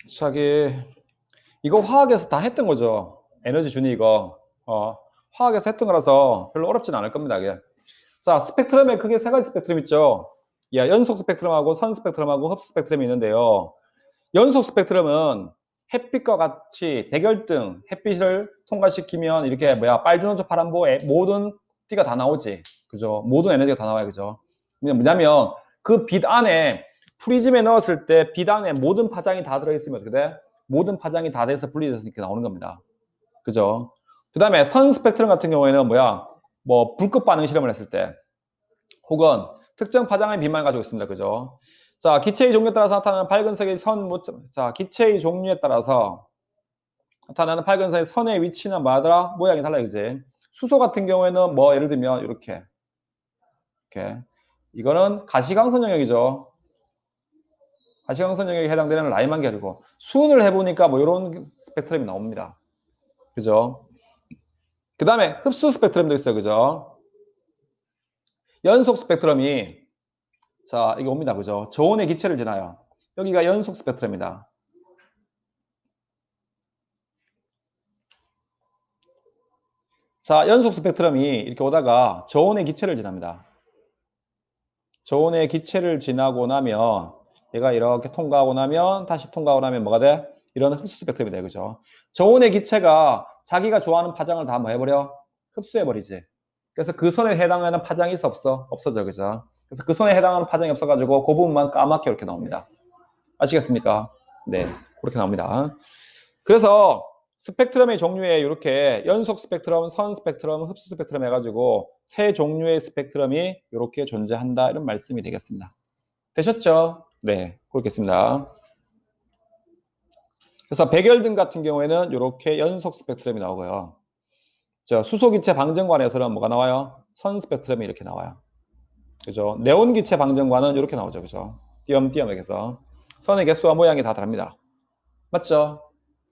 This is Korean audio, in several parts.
자기 이거 화학에서 다 했던 거죠. 에너지 준위 이거 화학에서 했던 거라서 별로 어렵진 않을 겁니다. 이게. 자, 스펙트럼에 크게 세 가지 스펙트럼 있죠. 야, 연속 스펙트럼하고 선 스펙트럼하고 흡수 스펙트럼이 있는데요. 연속 스펙트럼은 햇빛과 같이 백열등 햇빛을 통과시키면 이렇게 빨주노초 파란보 모든 띠가 다 나오지. 그죠? 모든 에너지가 다 나와요. 그죠? 뭐냐면 그 빛 안에 프리즘에 넣었을 때 빛 안에 모든 파장이 다 들어있으면 어떻게 돼? 모든 파장이 다 돼서 분리돼서 이렇게 나오는 겁니다. 그죠? 그 다음에 선 스펙트럼 같은 경우에는 뭐 불꽃 반응 실험을 했을 때 혹은 특정 파장의 빛만 가지고 있습니다. 그죠? 자, 기체의 종류에 따라서 나타나는 밝은색의 선, 자, 기체의 종류에 따라서 나타나는 밝은색의 선의 위치나 뭐하더라? 모양이 달라요. 그지? 수소 같은 경우에는 뭐 예를 들면 이렇게 이거는 가시광선 영역이죠. 가시광선 영역에 해당되는 라인만 가지고 수은을 해보니까 뭐 이런 스펙트럼이 나옵니다. 그죠? 그 다음에 흡수 스펙트럼도 있어요. 그죠? 연속 스펙트럼이 자, 이게 옵니다. 그죠? 저온의 기체를 지나요. 여기가 연속 스펙트럼이다. 자, 연속 스펙트럼이 이렇게 오다가 저온의 기체를 지납니다. 저온의 기체를 지나고 나면 얘가 이렇게 통과하고 나면 다시 통과하고 나면 뭐가 돼? 이런 흡수 스펙트럼이 돼. 그죠? 저온의 기체가 자기가 좋아하는 파장을 다 뭐 해버려? 흡수해버리지. 그래서 그 선에 해당하는 파장이 있어 없어? 없어져. 그죠? 그래서 그 선에 해당하는 파장이 없어가지고 그 부분만 까맣게 이렇게 나옵니다. 아시겠습니까? 네. 그렇게 나옵니다. 그래서 스펙트럼의 종류에 이렇게 연속 스펙트럼, 선 스펙트럼, 흡수 스펙트럼 해가지고 세 종류의 스펙트럼이 이렇게 존재한다 이런 말씀이 되겠습니다. 되셨죠? 네, 그렇겠습니다. 그래서 백열등 같은 경우에는 이렇게 연속 스펙트럼이 나오고요. 수소기체 방정관에서는 뭐가 나와요? 선 스펙트럼이 이렇게 나와요. 그죠? 네온기체 방정관은 이렇게 나오죠. 그죠? 띄엄띄엄하게서 선의 개수와 모양이 다 다릅니다. 맞죠?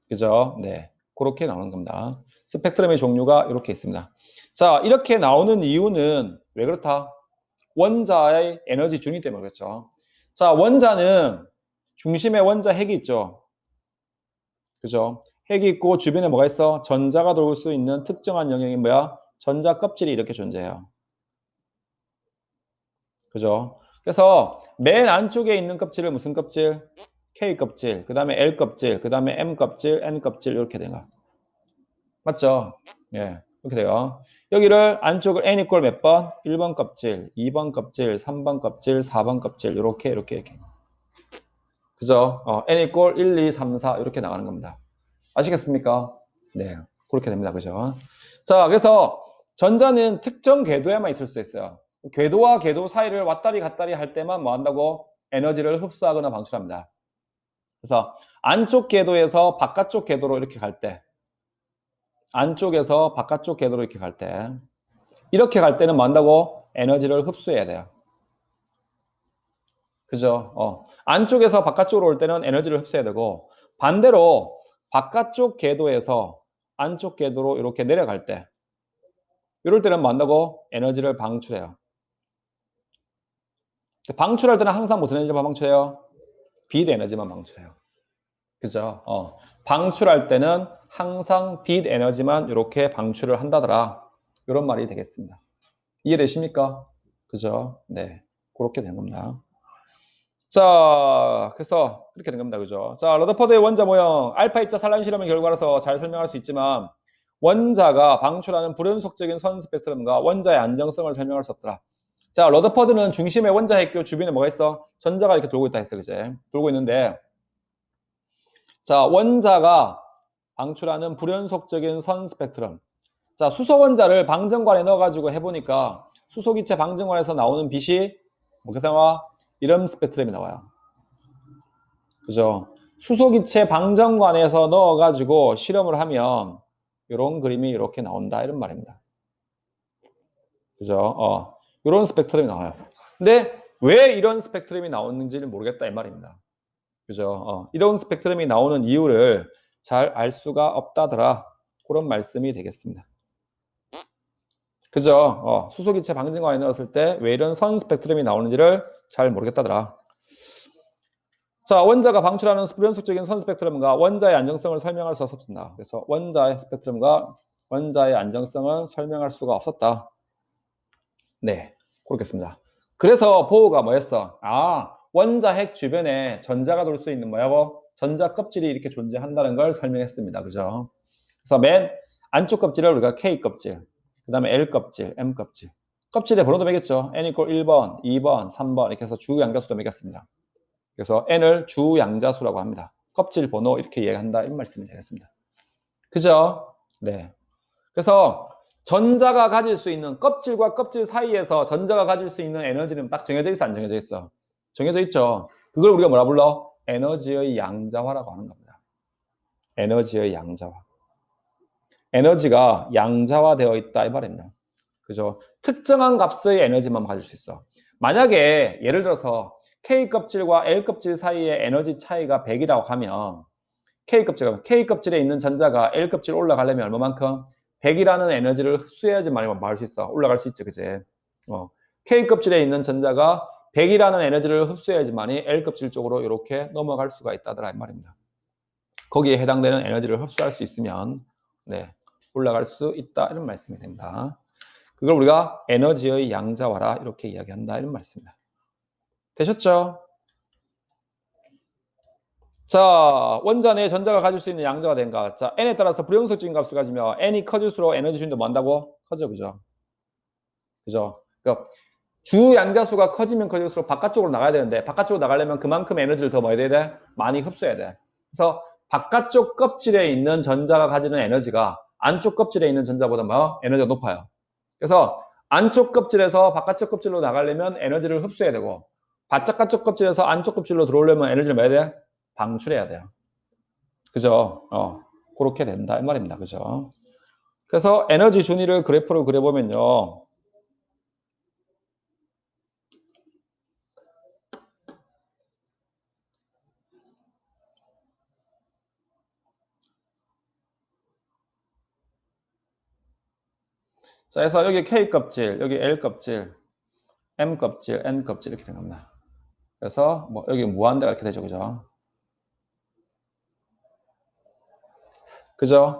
그죠? 네. 그렇게 나오는 겁니다. 스펙트럼의 종류가 이렇게 있습니다. 자, 이렇게 나오는 이유는 왜 그렇다? 원자의 에너지 준위 때문에 그렇죠. 자, 원자는 중심에 원자 핵이 있죠. 그죠? 핵이 있고 주변에 뭐가 있어? 전자가 돌 수 있는 특정한 영역이 뭐야? 전자 껍질이 이렇게 존재해요. 그죠? 그래서 맨 안쪽에 있는 껍질을 무슨 껍질? K 껍질, 그 다음에 L 껍질, 그 다음에 M 껍질, N 껍질 이렇게 된 거. 맞죠? 예, 이렇게 돼요. 여기를 안쪽을 n 이꼴 몇 번? 1번 껍질, 2번 껍질, 3번 껍질, 4번 껍질 이렇게 그죠? n 이꼴 1, 2, 3, 4 이렇게 나가는 겁니다. 아시겠습니까? 네, 그렇게 됩니다. 그죠? 자, 그래서 전자는 특정 궤도에만 있을 수 있어요. 궤도와 궤도 사이를 왔다리 갔다리 할 때만 뭐 한다고? 에너지를 흡수하거나 방출합니다. 그래서 안쪽 궤도에서 바깥쪽 궤도로 이렇게 갈 때, 안쪽에서 바깥쪽 궤도로 이렇게 갈 때는 뭐 한다고? 에너지를 흡수해야 돼요. 그죠? 안쪽에서 바깥쪽으로 올 때는 에너지를 흡수해야 되고, 반대로 바깥쪽 궤도에서 안쪽 궤도로 이렇게 내려갈 때, 이럴 때는 뭐 한다고? 에너지를 방출해요. 방출할 때는 항상 무슨 에너지만 방출해요? 빛 에너지만 방출해요. 그죠? 방출할 때는 항상 빛 에너지만 이렇게 방출을 한다더라. 이런 말이 되겠습니다. 이해되십니까? 그죠? 네. 그렇게 된 겁니다. 자, 그래서 그렇게 된 겁니다. 그죠? 자, 러더퍼드의 원자 모형, 알파 입자 산란 실험의 결과라서 잘 설명할 수 있지만 원자가 방출하는 불연속적인 선 스펙트럼과 원자의 안정성을 설명할 수 없더라. 자, 러더퍼드는 중심에 원자 핵교 주변에 뭐가 있어? 전자가 이렇게 돌고 있다 했어. 그제? 돌고 있는데 자, 원자가 방출하는 불연속적인 선 스펙트럼. 자, 수소 원자를 방정관에 넣어가지고 해보니까 수소기체 방정관에서 나오는 빛이 뭐게 나와? 이런 스펙트럼이 나와요. 그죠? 수소기체 방정관에서 넣어가지고 실험을 하면 이런 그림이 이렇게 나온다 이런 말입니다. 그죠? 이런 스펙트럼이 나와요. 근데 왜 이런 스펙트럼이 나오는지를 모르겠다 이 말입니다. 그죠? 이런 스펙트럼이 나오는 이유를 잘 알 수가 없다더라. 그런 말씀이 되겠습니다. 그죠? 수소기체 방정관에 넣었을 때 왜 이런 선 스펙트럼이 나오는지를 잘 모르겠다더라. 자, 원자가 방출하는 불연속적인 선 스펙트럼과 원자의 안정성을 설명할 수 없었다. 그래서 원자의 스펙트럼과 원자의 안정성을 설명할 수가 없었다. 네, 그렇겠습니다. 그래서 보호가 뭐였어? 아, 원자 핵 주변에 전자가 돌 수 있는 뭐야고? 전자 껍질이 이렇게 존재한다는 걸 설명했습니다. 그죠? 그래서 맨 안쪽 껍질을 우리가 K 껍질, 그 다음에 L 껍질, M 껍질. 껍질에 번호도 매겼죠. N equal 1번, 2번, 3번 이렇게 해서 주양자수도 매겼습니다. 그래서 N을 주양자수라고 합니다. 껍질 번호 이렇게 이해한다. 이 말씀이 되겠습니다. 그죠? 네. 그래서 전자가 가질 수 있는 껍질과 껍질 사이에서 전자가 가질 수 있는 에너지는 딱 정해져 있어, 안 정해져 있어? 정해져 있죠. 그걸 우리가 뭐라 불러? 에너지의 양자화라고 하는 겁니다. 에너지의 양자화. 에너지가 양자화되어 있다 이 말입니다. 그죠? 특정한 값의 에너지만 가질 수 있어. 만약에 예를 들어서 K 껍질과 L 껍질 사이의 에너지 차이가 100이라고 하면 K 껍질에 있는 전자가 L 껍질 올라가려면 얼마만큼? 100이라는 에너지를 흡수해야지만 말할 수 있어. 올라갈 수 있지, 그제? K 껍질에 있는 전자가 100이라는 에너지를 흡수해야지만이 L 껍질 쪽으로 이렇게 넘어갈 수가 있다더라 이 말입니다. 거기에 해당되는 에너지를 흡수할 수 있으면 네, 올라갈 수 있다 이런 말씀이 됩니다. 그걸 우리가 에너지의 양자화라 이렇게 이야기한다 이런 말씀입니다. 되셨죠? 자, 원자 내 전자가 가질 수 있는 양자가 된가? 자, n에 따라서 불용속적인 값을 가지며 n이 커질수록 에너지 준도 뭐 한다고? 커져, 그죠? 그죠? 그러니까 주 양자수가 커지면 커질수록 바깥쪽으로 나가야 되는데 바깥쪽으로 나가려면 그만큼 에너지를 더 뭐 해야 돼? 많이 흡수해야 돼. 그래서 바깥쪽 껍질에 있는 전자가 가지는 에너지가 안쪽 껍질에 있는 전자보다 뭐 에너지가 높아요. 그래서 안쪽 껍질에서 바깥쪽 껍질로 나가려면 에너지를 흡수해야 되고 바깥쪽 껍질에서 안쪽 껍질로 들어오려면 에너지를 뭐 해야 돼? 방출해야 돼요. 그죠? 그렇게 된다 이 말입니다. 그죠? 그래서 에너지 준위를 그래프로 그려보면요. 자, 그래서 여기 K 껍질, 여기 L 껍질, M 껍질, N 껍질 이렇게 된 겁니다. 그래서 뭐 여기 무한대가 이렇게 되죠. 그죠? 그죠?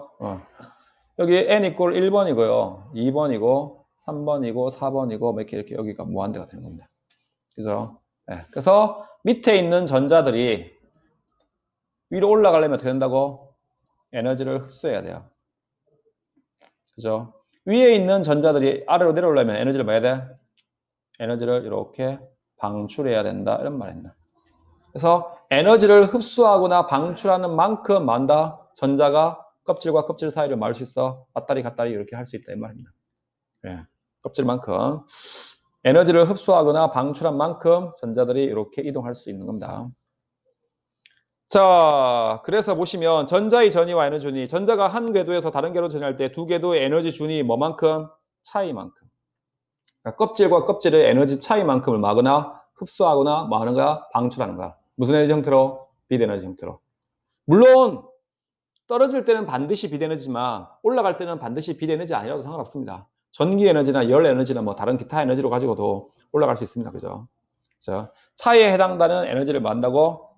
여기 N equal 1번이고요. 2번이고, 3번이고, 4번이고, 뭐 이렇게 여기가 무한대가 되는 겁니다. 그죠? 네. 그래서 밑에 있는 전자들이 위로 올라가려면 어떻게 된다고? 에너지를 흡수해야 돼요. 그죠? 위에 있는 전자들이 아래로 내려오려면 에너지를 뭐 해야 돼? 에너지를 이렇게 방출해야 된다. 이런 말입니다. 그래서 에너지를 흡수하거나 방출하는 만큼 만다 전자가 껍질과 껍질 사이를 말 수 있어. 왔다리 갔다리 이렇게 할 수 있다. 이 말입니다. 예. 껍질만큼. 에너지를 흡수하거나 방출한 만큼 전자들이 이렇게 이동할 수 있는 겁니다. 자, 그래서 보시면 전자의 전위와 에너지 준위, 전자가 한 궤도에서 다른 궤도로 전이할 때 두 궤도의 에너지 준위 뭐만큼? 차이만큼. 그러니까 껍질과 껍질의 에너지 차이만큼을 막거나 흡수하거나 뭐 하는 거야? 방출하는 거야. 무슨 에너지 형태로? 빛에너지 형태로. 물론 떨어질 때는 반드시 빛에너지지만 올라갈 때는 반드시 빛에너지 아니라도 상관없습니다. 전기 에너지나 열 에너지나 뭐 다른 기타 에너지로 가지고도 올라갈 수 있습니다. 그죠? 그죠? 차이에 해당되는 에너지를 만다고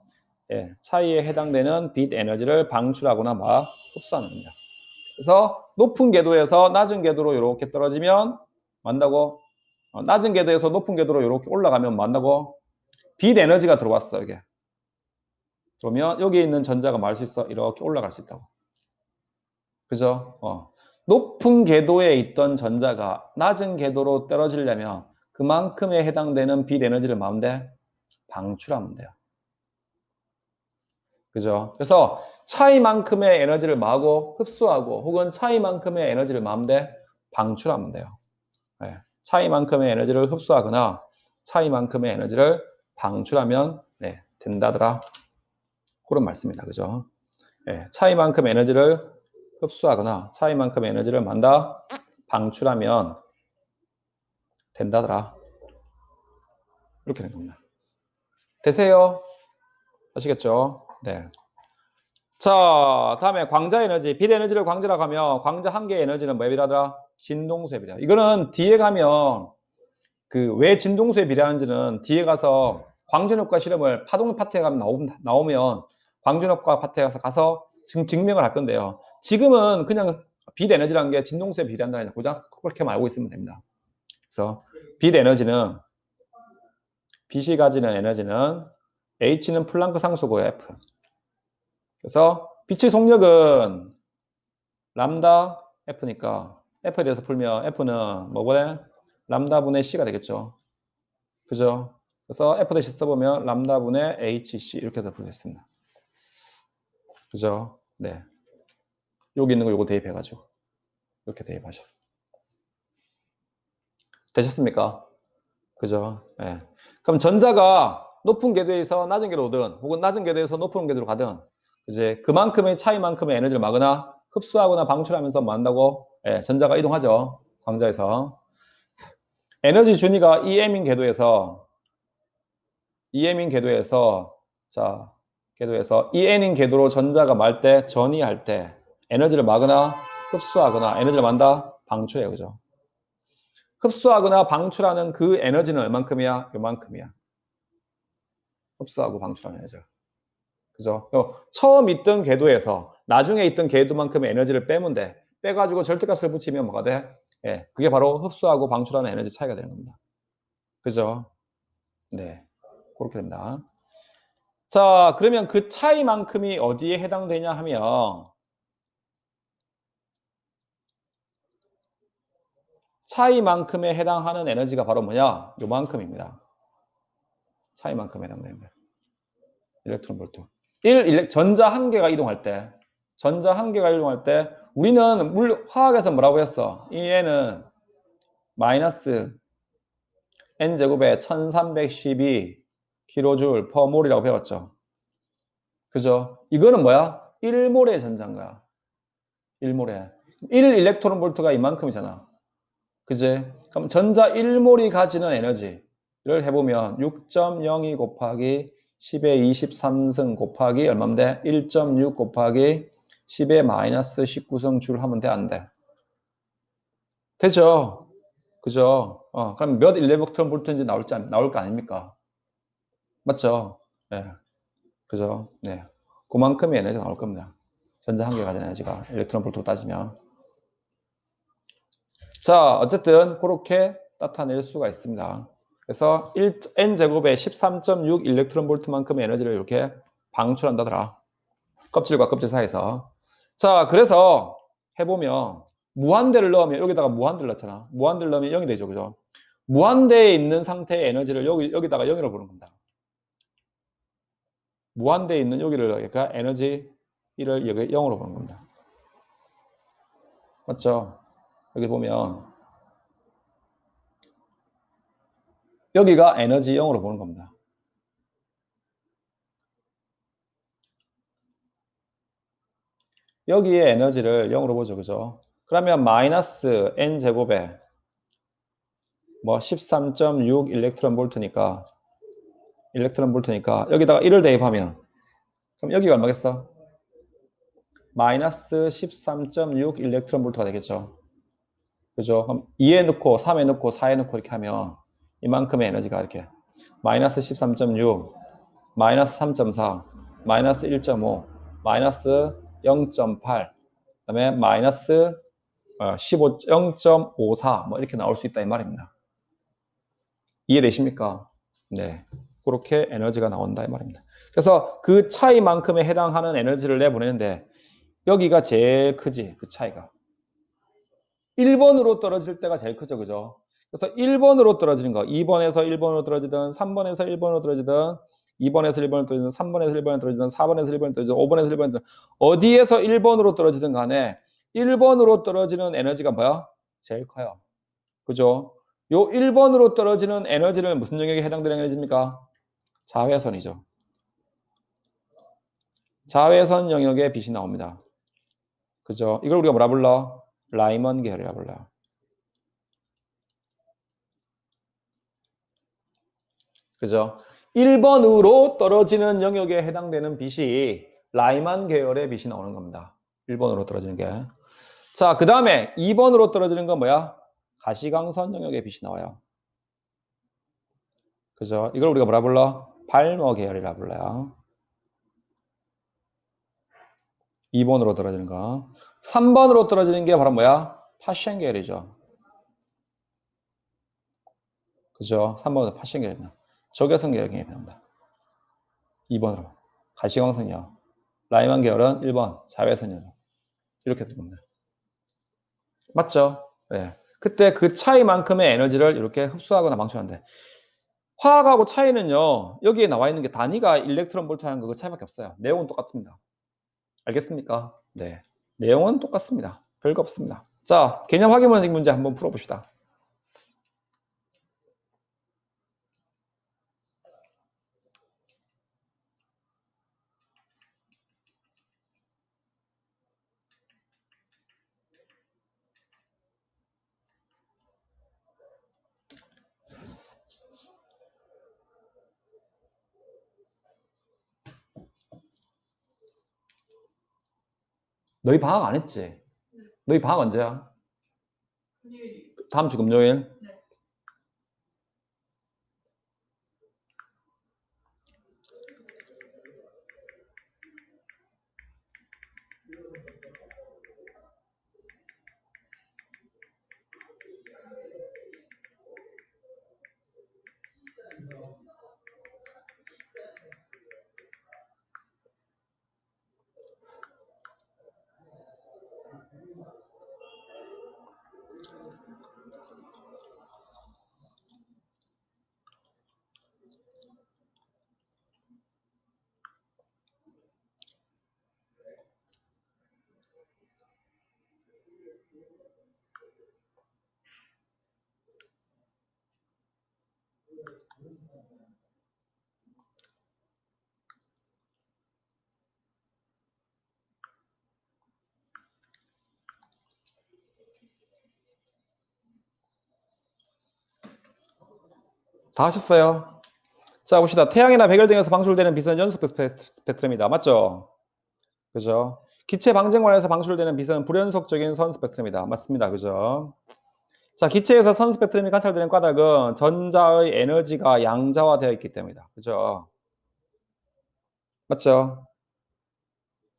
예, 차이에 해당되는 빛 에너지를 방출하거나 막 흡수하는 겁니다. 그래서 높은 궤도에서 낮은 궤도로 이렇게 떨어지면 만다고 낮은 궤도에서 높은 궤도로 이렇게 올라가면 만다고 빛 에너지가 들어왔어 이게. 그러면 여기 있는 전자가 말 수 있어 이렇게 올라갈 수 있다고. 그죠? 높은 궤도에 있던 전자가 낮은 궤도로 떨어지려면 그만큼에 해당되는 빛 에너지를 마음대 방출하면 돼요. 그죠? 그래서 차이만큼의 에너지를 마구 흡수하고 혹은 차이만큼의 에너지를 마음대 방출하면 돼요. 네. 차이만큼의 에너지를 흡수하거나 차이만큼의 에너지를 방출하면 네, 된다더라. 그런 말씀입니다. 그죠? 네. 차이만큼 에너지를 흡수하거나 차이만큼 에너지를 만다 방출하면 된다더라. 이렇게 된 겁니다. 되세요? 아시겠죠? 네. 자, 다음에 광자 에너지, 빛 에너지를 광자라고 하면 광자 한 개의 에너지는 뭐에 비례하더라? 진동수에 비례. 이거는 뒤에 가면 그 왜 진동수에 비례하는지는 뒤에 가서 광전효과 실험을 파동 파트에 가면 나오면 광전효과 파트에 가서 증명을 할 건데요. 지금은 그냥 빛 에너지라는 게 진동수에 비례한다는 그냥 그렇게만 알고 있으면 됩니다. 그래서 빛 에너지는 빛이 가지는 에너지는 H는 플랑크 상수고요, F. 그래서 빛의 속력은 람다 F니까 F에 대해서 풀면 F는 뭐보다 람다분의 C가 되겠죠. 그죠? 그래서 F 대신 써보면 람다분의 HC 이렇게 더 풀겠습니다. 그죠? 네. 여기 있는 거 요거 대입해가지고 이렇게 대입하셨어. 되셨습니까? 그죠? 네. 그럼 전자가 높은 궤도에서 낮은 궤도로 오든 혹은 낮은 궤도에서 높은 궤도로 가든 이제 그만큼의 차이만큼의 에너지를 막거나 흡수하거나 방출하면서 뭐 한다고? 네, 전자가 이동하죠. 광자에서. 에너지 준위가 EM인 궤도에서 자, 궤도에서 EN인 궤도로 전자가 말 때, 전이할 때 에너지를 막거나 흡수하거나 에너지를 만다 방출해요. 그죠? 흡수하거나 방출하는 그 에너지는 얼만큼이야? 요만큼이야. 흡수하고 방출하는 에너지. 그죠? 처음 있던 궤도에서 나중에 있던 궤도만큼의 에너지를 빼면 돼. 빼가지고 절대값을 붙이면 뭐가 돼? 예, 그게 바로 흡수하고 방출하는 에너지 차이가 되는 겁니다. 그죠? 네. 그렇게 됩니다. 자, 그러면 그 차이만큼이 어디에 해당되냐 하면 차이만큼에 해당하는 에너지가 바로 뭐냐? 요만큼입니다. 차이만큼에 해당됩니다. 일렉트론 볼트. 전자 한 개가 이동할 때, 우리는 화학에서 뭐라고 했어? 이 애는 마이너스 n제곱에 1312 kJ per 몰이라고 배웠죠. 그죠? 이거는 뭐야? 1몰의 전자인 거야. 1몰에. 1 일렉트론 볼트가 이만큼이잖아. 그지? 그럼 전자 1몰이 가지는 에너지를 해보면 6.02 곱하기 10의 23승 곱하기 얼마인데? 1.6 곱하기 10의 마이너스 19승 줄 하면 돼? 안 돼? 되죠? 그죠? 그럼 몇 일렉트론 볼트인지 나올 거 아닙니까? 맞죠? 네. 그죠? 네. 그만큼의 에너지가 나올 겁니다. 전자 한 개 가진 에너지가 일렉트론 볼트로 따지면. 자, 어쨌든 그렇게 나타낼 수가 있습니다. 그래서 n제곱에 13.6 일렉트론 볼트만큼의 에너지를 이렇게 방출한다더라. 껍질과 껍질 사이에서. 자, 그래서 해보면 무한대를 넣으면 여기다가 무한대를 넣잖아. 무한대를 넣으면 0이 되죠. 그죠? 무한대에 있는 상태의 에너지를 여기다가 0이라고 부르는 겁니다. 무한대에 있는 여기를 그러니까 에너지 1을 여기 0으로 보는 겁니다. 맞죠? 여기 보면 여기가 에너지 0으로 보는 겁니다. 여기에 에너지를 0으로 보죠. 그죠? 그러면 마이너스 n제곱에 뭐 13.6 일렉트론 볼트니까 여기다가 1을 대입하면 그럼 여기가 얼마겠어? 마이너스 13.6 일렉트론 볼트가 되겠죠. 그죠? 그럼 2에 넣고 3에 넣고 4에 넣고 이렇게 하면 이만큼의 에너지가 이렇게 마이너스 13.6 마이너스 3.4 마이너스 1.5 마이너스 0.8 그다음에 마이너스 0.54 뭐 이렇게 나올 수 있다 이 말입니다. 이해되십니까? 네. 그렇게 에너지가 나온다 이 말입니다. 그래서 그 차이만큼에 해당하는 에너지를 내보내는데 여기가 제일 크지 그 차이가. 1번으로 떨어질 때가 제일 크죠. 그죠? 그래서 1번으로 떨어지는 거 2번에서 1번으로 떨어지든 3번에서 1번으로 떨어지든 2번에서 1번으로 떨어지든 3번에서 1번으로 떨어지든 4번에서 1번으로 떨어지든 5번에서 1번으로 떨어지든 어디에서 1번으로 떨어지든 간에 1번으로 떨어지는 에너지가 뭐야? 제일 커요. 그죠? 요 1번으로 떨어지는 에너지를 무슨 영역에 해당되는 에너지입니까? 자외선이죠. 자외선 영역에 빛이 나옵니다. 그죠? 이걸 우리가 뭐라 불러? 라이먼 계열이라 불러요. 그죠? 1번으로 떨어지는 영역에 해당되는 빛이 라이만 계열의 빛이 나오는 겁니다. 1번으로 떨어지는 게. 자, 그 다음에 2번으로 떨어지는 건 뭐야? 가시광선 영역의 빛이 나와요. 그죠? 이걸 우리가 뭐라 불러? 발머 계열이라 불러요. 2번으로 떨어지는 거. 3번으로 떨어지는 게 바로 뭐야? 파션 계열이죠. 그죠? 3번으로 파션 계열입니다. 적외선 계열 개입합니다. 2번으로. 가시광선이요. 라이만 계열은 1번 자외선이요. 이렇게 됩니다. 맞죠? 네. 그때 그 차이만큼의 에너지를 이렇게 흡수하거나 방출하는데 화학하고 차이는요. 여기에 나와 있는 게 단위가 일렉트론 볼트 하는 거 그 차이밖에 없어요. 내용은 똑같습니다. 알겠습니까? 네. 내용은 똑같습니다. 별거 없습니다. 자, 개념 확인 문제 한번 풀어봅시다. 너희 방학 안 했지? 너희 방학 언제야? 다음 주 금요일? 다 하셨어요? 자, 봅시다. 태양이나 백열 등에서 방출되는 빛은 연속 스펙트럼이다. 맞죠? 그죠? 기체 방정관에서 방출되는 빛은 불연속적인 선 스펙트럼이다. 맞습니다. 그죠? 자, 기체에서 선 스펙트럼이 관찰되는 까닭은 전자의 에너지가 양자화되어 있기 때문이다. 그죠? 맞죠?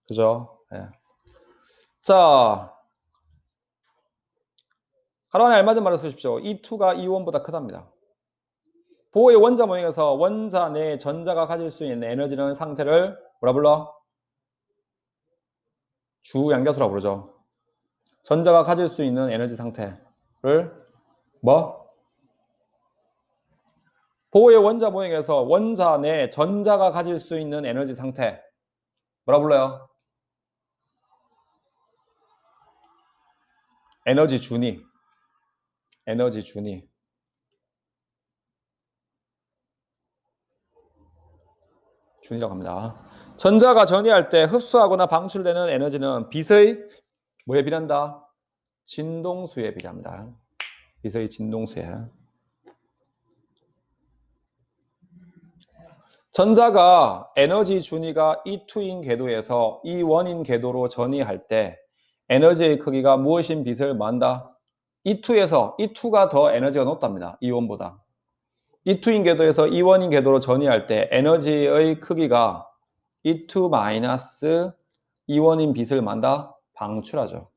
그죠? 예. 자, 가로 안에 알맞은 말을 쓰십시오. E2가 E1보다 크답니다. 보호의 원자 모형에서 원자 내 전자가 가질 수 있는 에너지는 상태를 뭐라 불러? 주양자수라고 부르죠. 전자가 가질 수 있는 에너지 상태를 뭐? 보호의 원자 모형에서 원자 내 전자가 가질 수 있는 에너지 상태 뭐라 불러요? 에너지 준위. 에너지 준위. 준위라고 합니다. 전자가 전이할 때 흡수하거나 방출되는 에너지는 빛의 뭐에 비례한다? 진동수에 비례합니다. 빛의 진동수에. 전자가 에너지 준위가 E2인 궤도에서 E1인 궤도로 전이할 때 에너지의 크기가 무엇인 빛을 뭐한다? E2가 더 에너지가 높답니다. E1보다. E2인 궤도에서 E1인 궤도로 전이할 때 에너지의 크기가 E2- E1인 빛을 만다 방출하죠.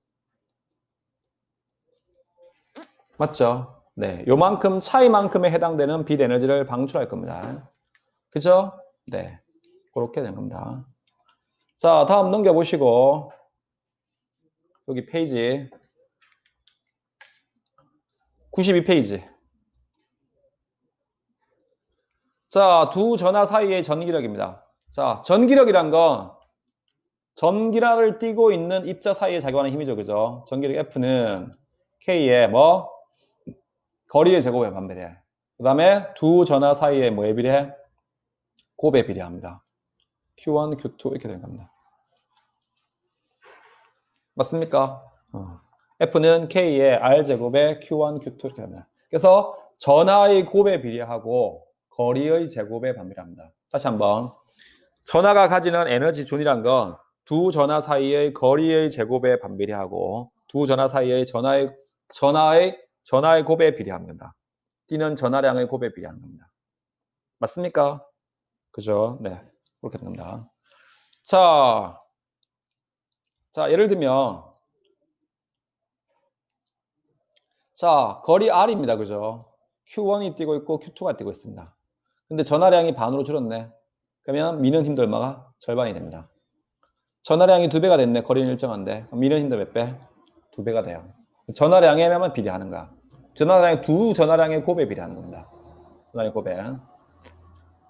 맞죠? 네, 요만큼 차이만큼에 해당되는 빛 에너지를 방출할 겁니다. 그죠? 네, 그렇게 된 겁니다. 자, 다음 넘겨보시고 여기 페이지 92페이지. 자, 두 전하 사이의 전기력입니다. 자, 전기력이란 건 전기락을 띠고 있는 입자 사이에 작용하는 힘이죠. 그죠? 전기력 F는 K의 뭐? 거리의 제곱에 반비례해. 그 다음에 두 전하 사이에 뭐에 비례해? 곱에 비례합니다. Q1, Q2 이렇게 되는 겁니다. 맞습니까? F는 K의 R제곱에 Q1, Q2 이렇게 됩니다. 그래서 전하의 곱에 비례하고 거리의 제곱에 반비례합니다. 다시 한번. 전하가 가지는 에너지 준이란 건 두 전하 사이의 거리의 제곱에 반비례하고 두 전하 사이의 전하의 곱에 비례합니다. 띠는 전하량의 곱에 비례하는 겁니다. 맞습니까? 그죠? 네. 그렇게 됩니다. 자, 예를 들면, 자, 거리 R입니다. 그죠? Q1이 뛰고 있고 Q2가 뛰고 있습니다. 근데 전화량이 반으로 줄었네. 그러면 미는 힘도 얼마가? 절반이 됩니다. 전화량이 2배가 됐네. 거리는 일정한데. 그럼 미는 힘도 몇 배? 2배가 돼요. 전화량에만 비례하는 거야. 전화량이 두 전화량의 곱에 비례하는 겁니다. 전화량의 곱에.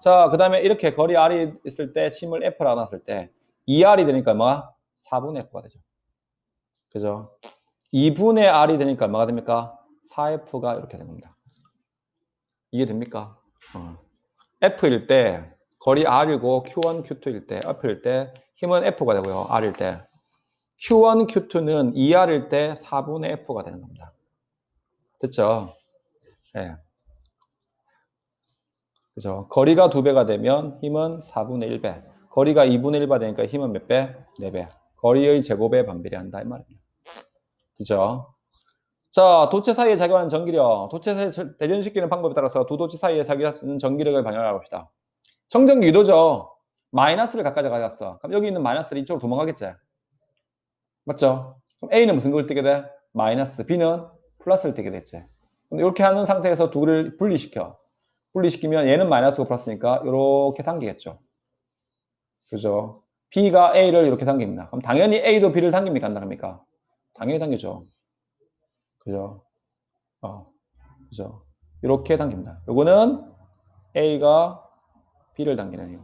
자, 그 다음에 이렇게 거리 R이 있을 때 침을 F라고 놨을 때 2R이 되니까 얼마? 4분의 F가 되죠. 그죠? 2분의 R이 되니까 얼마가 됩니까? 4F가 이렇게 되는 겁니다. 이해됩니까? F일 때 거리 R이고 Q1, Q2일 때 F일 때 힘은 F가 되고요. R일 때 Q1, Q2는 2R일 때 4분의 F가 되는 겁니다. 됐죠? 네. 그죠? 거리가 2배가 되면 힘은 4분의 1배. 거리가 2분의 1배 되니까 힘은 몇 배? 4배. 거리의 제곱에 반비례한다 이 말입니다. 그죠? 자, 도체 사이에 작용하는 전기력. 도체 사이에 대전시키는 방법에 따라서 두 도체 사이에 작용하는 전기력을 반영해 봅시다. 정전기 유도죠. 마이너스를 가까이 가져갔어. 그럼 여기 있는 마이너스를 이쪽으로 도망가겠지. 맞죠? 그럼 A는 무슨 걸 띄게 돼? 마이너스. B는 플러스를 띄게 됐지. 그럼 이렇게 하는 상태에서 둘을 분리시켜. 분리시키면 얘는 마이너스고 플러스니까 이렇게 당기겠죠. 그죠? B가 A를 이렇게 당깁니다. 그럼 당연히 A도 B를 당깁니까? 안 당깁니까? 당연히 당기죠. 그죠? 그죠? 이렇게 당깁니다. 요거는 A가 B를 당기는 힘.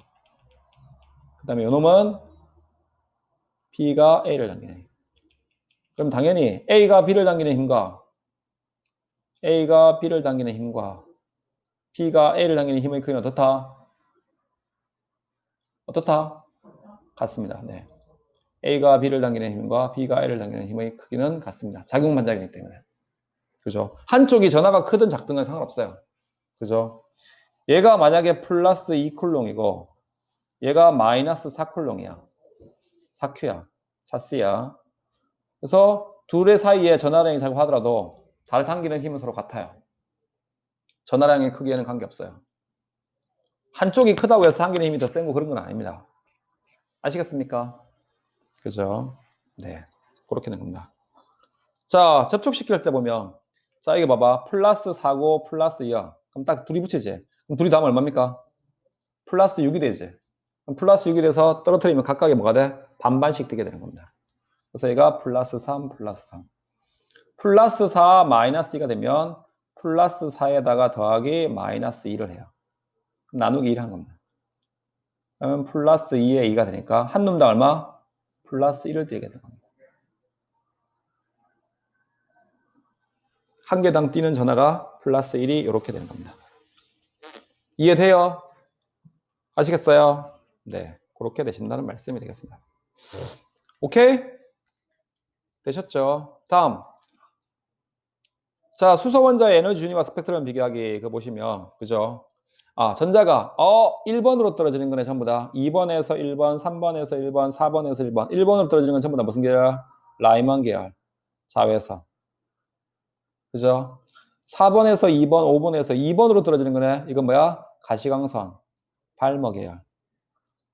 그 다음에 요놈은 B가 A를 당기는 힘. 그럼 당연히 A가 B를 당기는 힘과 A가 B를 당기는 힘과 B가 A를 당기는 힘의 크기는 어떻다? 어떻다? 같습니다. 네. A가 B를 당기는 힘과 B가 A를 당기는 힘의 크기는 같습니다. 작용반작이기 때문에. 그죠? 한쪽이 전하가 크든 작든 상관없어요. 그죠? 얘가 만약에 플러스 2쿨롱이고 얘가 마이너스 4쿨롱이야. 4Q야. 차스야. 그래서 둘의 사이에 전하량이 작용하더라도 달을 당기는 힘은 서로 같아요. 전하량의 크기에는 관계없어요. 한쪽이 크다고 해서 당기는 힘이 더 센 거 그런 건 아닙니다. 아시겠습니까? 그죠? 네. 그렇게 된 겁니다. 자, 접촉시킬 때 보면 자, 이거 봐봐. 플러스 4고 플러스 2야. 그럼 딱 둘이 붙이지. 그럼 둘이 다음 얼마입니까? 플러스 6이 되지. 그럼 플러스 6이 돼서 떨어뜨리면 각각이 뭐가 돼? 반반씩 되게 되는 겁니다. 그래서 얘가 플러스 3, 플러스 3. 플러스 4, 마이너스 2가 되면 플러스 4에다가 더하기 마이너스 2를 해요. 그럼 나누기 1 한 겁니다. 그러면 플러스 2에 2가 되니까 한 놈당 얼마? 플러스 1을 띄게 되는 겁니다. 한 개당 띄는 전하가 플러스 1이 이렇게 되는 겁니다. 이해돼요? 아시겠어요? 네. 그렇게 되신다는 말씀이 되겠습니다. 오케이? 되셨죠? 다음. 자, 수소 원자의 에너지 준위와 스펙트럼 비교하기 그 보시면 그죠? 전자가 1번으로 떨어지는 거네 전부 다. 2번에서 1번, 3번에서 1번, 4번에서 1번. 1번으로 떨어지는 건 전부 다 무슨 계열? 라이먼 계열. 자외선. 그죠? 4번에서 2번, 5번에서 2번으로 떨어지는 거네. 이건 뭐야? 가시광선. 발머 계열.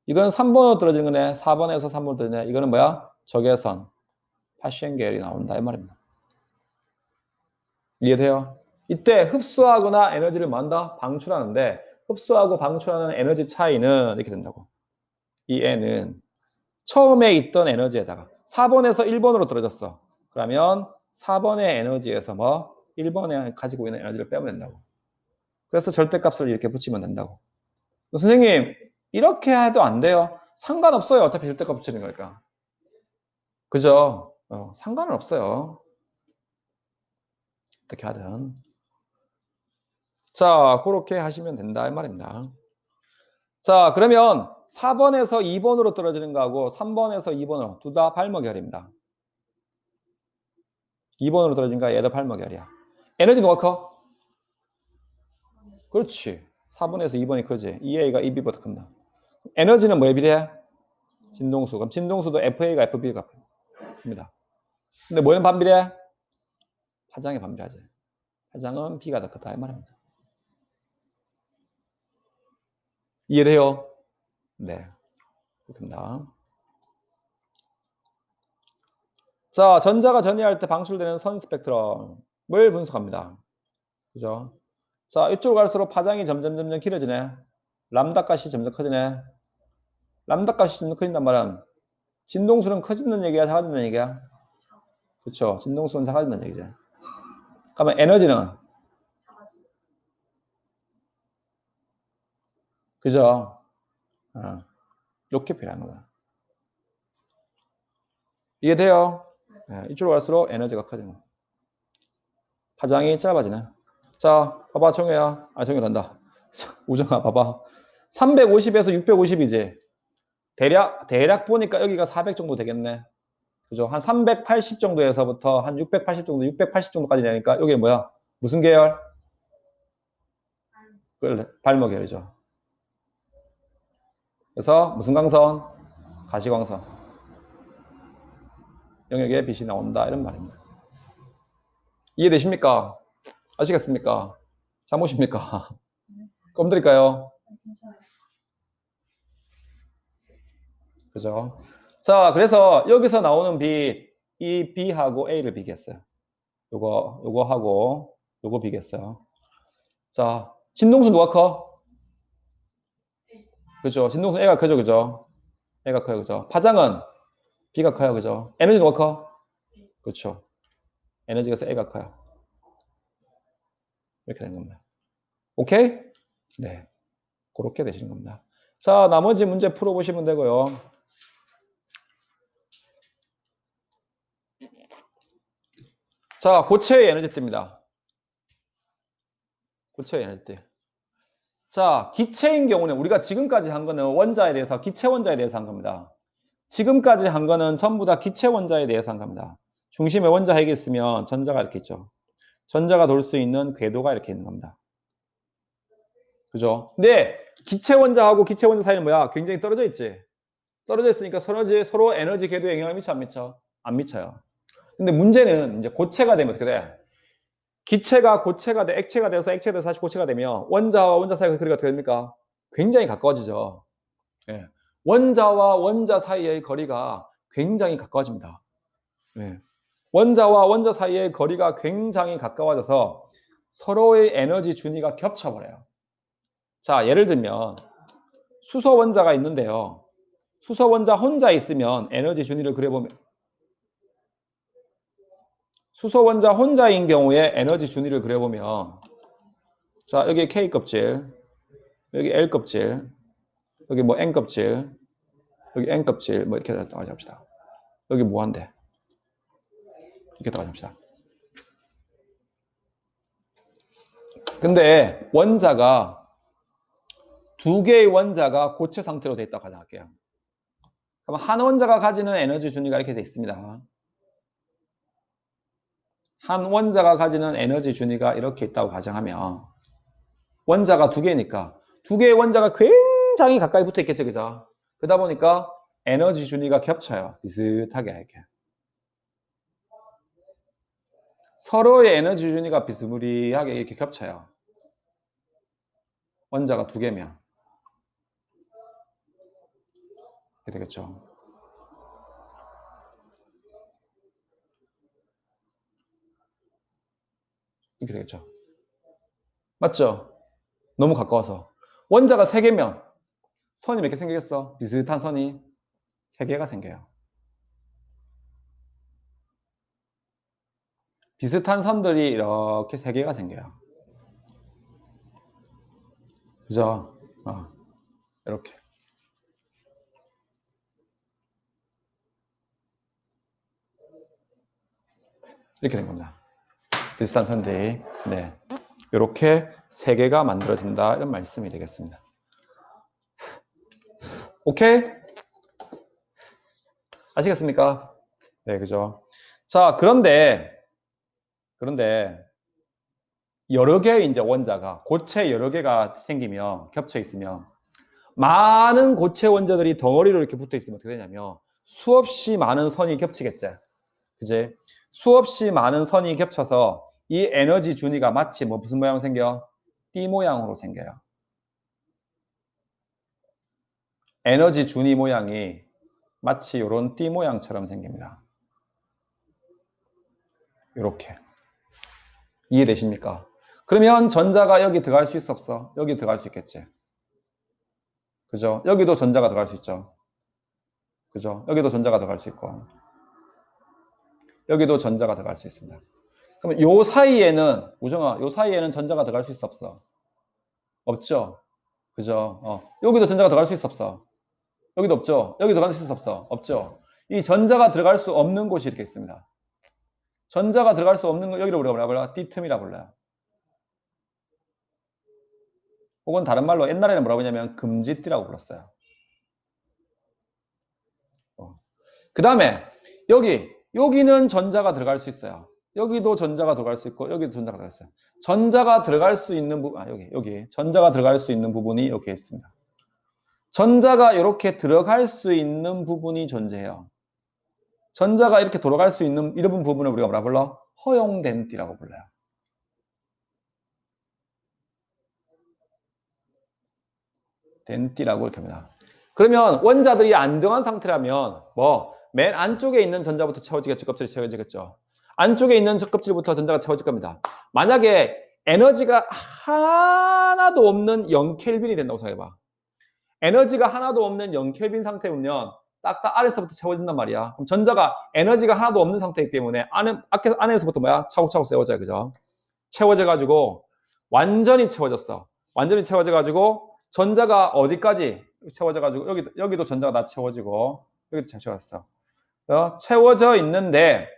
이건 3번으로 떨어지는 거네. 4번에서 3번으로 떨어지네. 이거는 뭐야? 적외선. 파시엔 계열이 나온다 이 말입니다. 이해돼요? 이때 흡수하거나 에너지를 뭐한다? 방출하는데 흡수하고 방출하는 에너지 차이는 이렇게 된다고. 이 N은 처음에 있던 에너지에다가 4번에서 1번으로 떨어졌어. 그러면 4번의 에너지에서 1번에 가지고 있는 에너지를 빼면 된다고. 그래서 절대값을 이렇게 붙이면 된다고. 선생님 이렇게 해도 안 돼요. 상관없어요. 어차피 절대값 붙이는 거니까. 그죠? 상관은 없어요. 어떻게 하든. 자, 그렇게 하시면 된다 이 말입니다. 자, 그러면 4번에서 2번으로 떨어지는 거하고 3번에서 2번으로 둘 다 발목결입니다. 2번으로 떨어진 거야 얘도 발목결이야. 에너지 누가 커? 그렇지. 4번에서 2번이 크지. EA가 EB보다 큰다. 에너지는 뭐에 비례해? 진동수. 그럼 진동수도 FA가 FB가 큽니다. 근데 뭐는 반비례해? 파장에 반비례하지. 파장은 B가 더 크다 이 말입니다. 이해돼요? 네. 그렇습니다. 자, 전자가 전이할 때 방출되는 선 스펙트럼을 분석합니다. 그죠? 자, 이쪽으로 갈수록 파장이 점점 길어지네. 람다 값이 점점 커지네. 람다 값이 점점 커진단 말은 진동수는 커진다는 얘기야, 작아진다는 얘기야? 그렇죠. 진동수는 작아진다는 얘기죠. 그러면 에너지는 그죠? 이렇게 표현하는 거야. 이해돼요? 네, 이쪽으로 갈수록 에너지가 커지는 거야. 파장이 짧아지네. 자, 봐봐, 정혜야. 정혜란다. 우정아, 봐봐. 350에서 650이지. 대략 보니까 여기가 400 정도 되겠네. 그죠? 한 380 정도에서부터 한 680 정도, 680 정도까지 되니까 여기 뭐야? 무슨 계열? 발모 계열이죠. 그래서 무슨 강선? 가시광선. 영역에 빛이 나온다. 이런 말입니다. 이해되십니까? 아시겠습니까? 잠오십니까? 껌 드릴까요? 그죠? 자, 그래서 여기서 나오는 B, 이 B하고 A를 비교했어요. 요거 하고 요거 비교했어요. 자, 진동수 누가 커? 그죠? 진동수 A가 크죠, 그죠? A가 커요, 그죠? 파장은 B가 커요, 그죠? 에너지 누가 커? 그렇죠. 에너지가 A가 커요. 이렇게 되는 겁니다. 오케이? 네. 그렇게 되시는 겁니다. 자, 나머지 문제 풀어보시면 되고요. 자, 고체의 에너지 띠입니다. 고체의 에너지 띠. 자, 기체인 경우는 우리가 지금까지 한 거는 원자에 대해서, 기체 원자에 대해서 한 겁니다. 지금까지 한 거는 전부 다 기체 원자에 대해서 한 겁니다. 중심에 원자 핵이 있으면 전자가 이렇게 있죠. 전자가 돌 수 있는 궤도가 이렇게 있는 겁니다. 그죠? 근데 기체 원자하고 기체 원자 사이는 뭐야? 굉장히 떨어져 있지. 떨어져 있으니까 서로 에너지 궤도에 영향을 미쳐 안 미쳐? 안 미쳐요. 근데 문제는 이제 고체가 되면 어떻게 돼? 기체가 고체가 돼, 액체가 돼서 다시 고체가 되면 원자와 원자 사이의 거리가 어떻게 됩니까? 굉장히 가까워지죠. 예. 원자와 원자 사이의 거리가 굉장히 가까워집니다. 예. 원자와 원자 사이의 거리가 굉장히 가까워져서 서로의 에너지 준위가 겹쳐버려요. 자, 예를 들면 수소 원자가 있는데요. 수소 원자 혼자 있으면 에너지 준위를 그려보면 수소 원자 혼자인 경우에 에너지 준위를 그려보면 자, 여기 K 껍질, 여기 L 껍질, 여기 뭐 N 껍질, 여기 N 껍질 뭐 이렇게 나가봅시다. 여기 무한대 이렇게 나가봅시다. 근데 원자가 두 개의 원자가 고체 상태로 돼 있다고 가정할게요. 그럼 한 원자가 가지는 에너지 준위가 이렇게 돼 있습니다. 한 원자가 가지는 에너지 준위가 이렇게 있다고 가정하면 원자가 두 개니까 두 개의 원자가 굉장히 가까이 붙어 있겠죠, 그죠? 그러다 보니까 에너지 준위가 겹쳐요. 비슷하게 이렇게. 서로의 에너지 준위가 비스무리하게 이렇게 겹쳐요. 원자가 두 개면. 이렇게 되겠죠. 이렇게 되겠죠. 맞죠? 너무 가까워서. 원자가 세 개면 선이 몇 개 생기겠어? 비슷한 선이 세 개가 생겨요. 비슷한 선들이 이렇게 세 개가 생겨요. 그죠? 이렇게. 이렇게 된 겁니다. 비슷한 선들이. 네. 이렇게 세 개가 만들어진다. 이런 말씀이 되겠습니다. 오케이? 아시겠습니까? 네, 그죠? 자, 그런데 여러 개의 이제 원자가 고체 여러 개가 생기면 겹쳐 있으면 많은 고체 원자들이 덩어리로 이렇게 붙어 있으면 어떻게 되냐면 수없이 많은 선이 겹치겠지. 그지? 수없이 많은 선이 겹쳐서 이 에너지 준위가 마치 뭐 무슨 모양 생겨? 띠 모양으로 생겨요. 에너지 준위 모양이 마치 이런 띠 모양처럼 생깁니다. 이렇게. 이해되십니까? 그러면 전자가 여기 들어갈 수 있어 없어? 여기 들어갈 수 있겠지. 그죠? 여기도 전자가 들어갈 수 있죠. 그죠? 여기도 전자가 들어갈 수 있고 여기도 전자가 들어갈 수 있습니다. 그러면 요 사이에는 우정아, 요 사이에는 전자가 들어갈 수 있어 없어? 없죠. 그죠? 여기도 전자가 들어갈 수 있어 없어? 여기도 없죠. 여기 들어갈 수 있어 없어? 없죠. 이 전자가 들어갈 수 없는 곳이 이렇게 있습니다. 전자가 들어갈 수 없는 거 여기를 우리가 뭐라 불러요? 띠틈이라 불러요. 혹은 다른 말로 옛날에는 뭐라고 하냐면 금지띠라고 불렀어요. 그 다음에 여기는 전자가 들어갈 수 있어요. 여기도 전자가 들어갈 수 있고 여기도 전자가 들어갈 수 있어요. 전자가 들어갈 수 있는 부분, 여기 전자가 들어갈 수 있는 부분이 여기 있습니다. 전자가 이렇게 들어갈 수 있는 부분이 존재해요. 전자가 이렇게 돌아갈 수 있는 이런 부분을 우리가 뭐라 불러? 허용된 띠라고 불러요. 된 띠라고 이렇게 합니다. 그러면 원자들이 안정한 상태라면 맨 안쪽에 있는 전자부터 채워지겠죠. 껍질이 채워지겠죠. 안쪽에 있는 껍질부터 전자가 채워질 겁니다. 만약에 에너지가 하나도 없는 0켈빈이 된다고 생각해봐. 에너지가 하나도 없는 0켈빈 상태면 딱딱 안에서부터 채워진단 말이야. 그럼 전자가 에너지가 하나도 없는 상태이기 때문에 안에서부터 차곡차곡 세워져요. 그죠? 채워져가지고 완전히 채워졌어. 완전히 채워져가지고 전자가 어디까지 채워져가지고 여기도 전자가 다 채워지고 여기도 잘 채워졌어. 채워져 있는데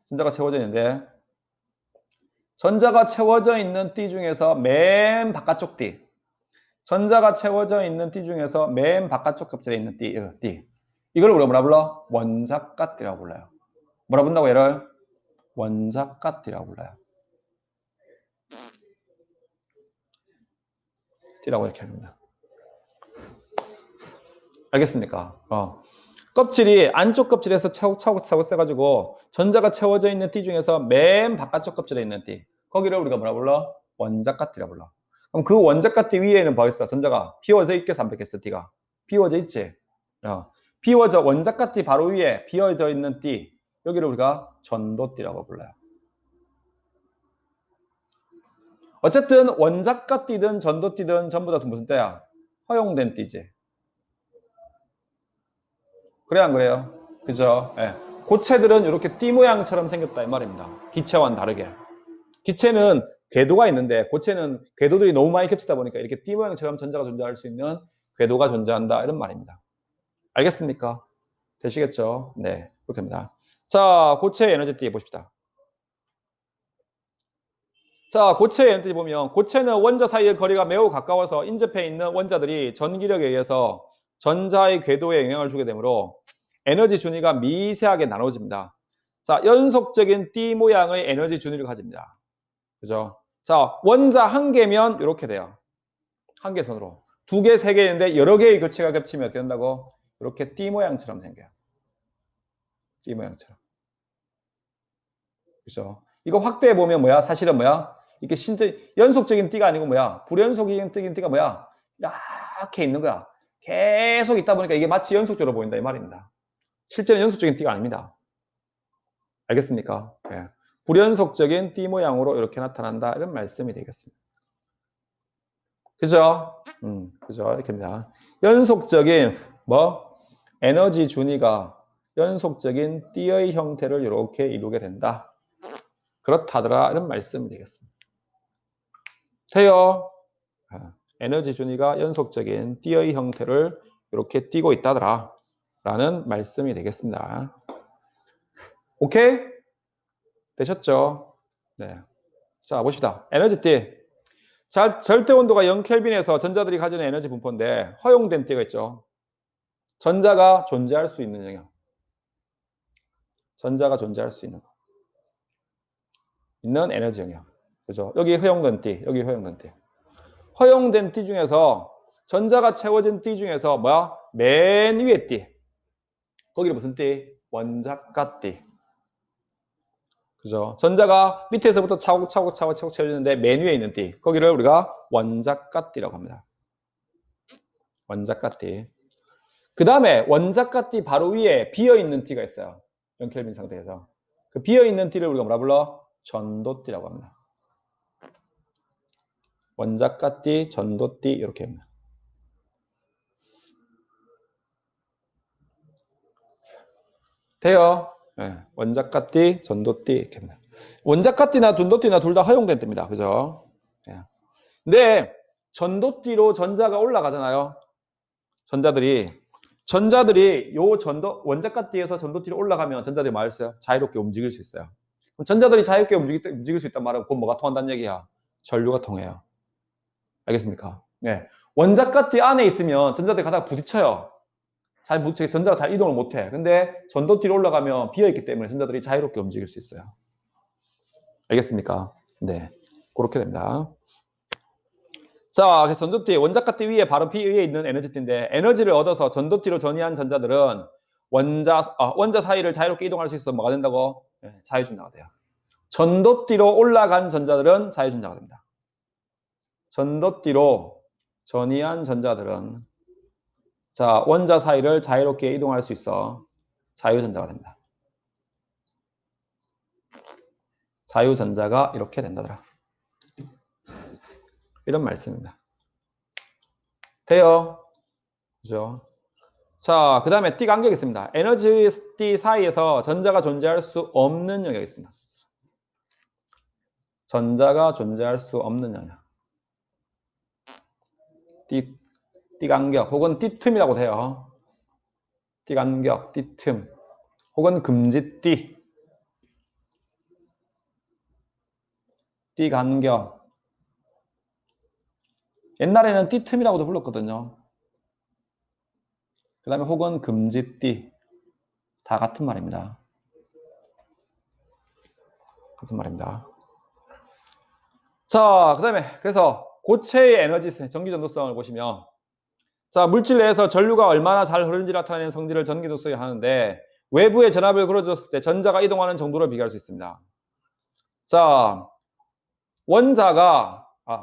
전자가 채워져 있는데 전자가 채워져 있는 띠 중에서 맨 바깥쪽 띠 전자가 채워져 있는 띠 중에서 맨 바깥쪽 껍질에 있는 띠 이걸 우리가 뭐라 불러? 원자가띠라고 불러요. 뭐라 부른다고 얘를? 원자가띠라고 불러요. 띠라고 이렇게 합니다. 알겠습니까? 껍질이 안쪽 껍질에서 차곡차곡 세가지고 전자가 채워져 있는 띠 중에서 맨 바깥쪽 껍질에 있는 띠 거기를 우리가 뭐라 불러? 원자가띠라고 불러. 그럼 그 원자가띠 위에는 뭐 있어? 전자가 비워져 있겠어? 안 비겠어? 띠가 비워져 있지? 비워져 원자가띠 바로 위에 비워져 있는 띠 여기를 우리가 전도띠라고 불러요. 어쨌든 원자가띠든 전도띠든 전부 다 무슨 띠야? 허용된 띠지. 그래 안 그래요? 그죠? 예. 고체들은 이렇게 띠 모양처럼 생겼다 이 말입니다. 기체와는 다르게. 기체는 궤도가 있는데 고체는 궤도들이 너무 많이 겹치다 보니까 이렇게 띠 모양처럼 전자가 존재할 수 있는 궤도가 존재한다 이런 말입니다. 알겠습니까? 되시겠죠? 네, 그렇게 합니다. 자, 고체의 에너지 띠 보십시다. 자, 고체의 에너지 띠 보면 고체는 원자 사이의 거리가 매우 가까워서 인접해 있는 원자들이 전기력에 의해서 전자의 궤도에 영향을 주게 되므로 에너지 준위가 미세하게 나눠집니다. 자, 연속적인 띠 모양의 에너지 준위를 가집니다. 그죠? 자, 원자 한 개면 이렇게 돼요. 한 개 선으로. 두 개, 세 개인데 여러 개의 교체가 겹치면 어떻게 된다고? 이렇게 띠 모양처럼 생겨요. 띠 모양처럼. 그죠? 이거 확대해 보면 뭐야? 사실은 뭐야? 이게 진짜 연속적인 띠가 아니고 뭐야? 불연속적인 띠가 뭐야? 이렇게 있는 거야. 계속 있다 보니까 이게 마치 연속적으로 보인다 이 말입니다. 실제는 연속적인 띠가 아닙니다. 알겠습니까? 네. 불연속적인 띠 모양으로 이렇게 나타난다 이런 말씀이 되겠습니다. 그죠? 그죠? 이렇게입니다. 연속적인 에너지 준위가 연속적인 띠의 형태를 이렇게 이루게 된다. 그렇다더라 이런 말씀이 되겠습니다. 돼요? 에너지 준위가 연속적인 띠의 형태를 이렇게 띠고 있다더라 라는 말씀이 되겠습니다. 오케이? 되셨죠? 네. 자, 보십시다. 에너지 띠. 절대 온도가 0켈빈에서 전자들이 가지는 에너지 분포인데 허용된 띠가 있죠. 전자가 존재할 수 있는 영역. 전자가 존재할 수 있는 거. 있는 에너지 영역. 그죠? 여기 허용된 띠, 여기 허용된 띠. 허용된 띠 중에서 전자가 채워진 띠 중에서 뭐야? 맨 위에 띠. 거기는 무슨 띠? 원자가 띠. 그죠? 전자가 밑에서부터 차곡차곡 채워지는데 맨 위에 있는 띠. 거기를 우리가 원자가띠라고 합니다. 원자가띠. 그 다음에 원자가띠 바로 위에 비어있는 띠가 있어요. 0켈빈 상태에서. 그 비어있는 띠를 우리가 뭐라 불러? 전도띠라고 합니다. 원자가띠, 전도띠 이렇게 합니다. 돼요? 네. 원자가띠, 전도띠 이렇게 합니다. 원자가띠나 전도띠나 둘 다 허용된 띠입니다. 그죠? 네. 근데 전도띠로 전자가 올라가잖아요. 전자들이 요 원자가띠에서 전도띠로 올라가면 전자들이 뭐 했어요? 자유롭게 움직일 수 있어요. 그럼 전자들이 자유롭게 움직일 수 있단 말은 그건 뭐가 통한다는 얘기야? 전류가 통해요. 알겠습니까? 네. 원자가띠 안에 있으면 전자들이 가다가 부딪혀요. 전자가 잘 이동을 못해. 근데 전도띠로 올라가면 비어있기 때문에 전자들이 자유롭게 움직일 수 있어요. 알겠습니까? 네. 그렇게 됩니다. 자, 그래서 전도띠, 원자가띠 위에 바로 위에 있는 에너지띠인데 에너지를 얻어서 전도띠로 전이한 전자들은 원자 사이를 자유롭게 이동할 수 있어서 뭐가 된다고? 네, 자유전자가 돼요. 전도띠로 올라간 전자들은 자유전자가 됩니다. 전도띠로 전이한 전자들은 자, 원자 사이를 자유롭게 이동할 수 있어 자유전자가 됩니다. 자유전자가 이렇게 된다더라. 이런 말씀입니다. 돼요? 그죠? 자, 그 다음에 띠 간격이 있습니다. 에너지 띠 사이에서 전자가 존재할 수 없는 영역이 있습니다. 전자가 존재할 수 없는 영역. 띠 간격 혹은 띠틈이라고 돼요. 띠 간격, 띠틈 혹은 금지띠. 띠 간격. 옛날에는 띠틈이라고도 불렀거든요. 그 다음에 혹은 금지띠. 다 같은 말입니다. 같은 말입니다. 자, 그 다음에 그래서 고체의 에너지 전기전도성을 보시면 자, 물질 내에서 전류가 얼마나 잘 흐르는지 나타내는 성질을 전기전도성이 하는데 외부에 전압을 걸어줬을 때 전자가 이동하는 정도로 비교할 수 있습니다. 자,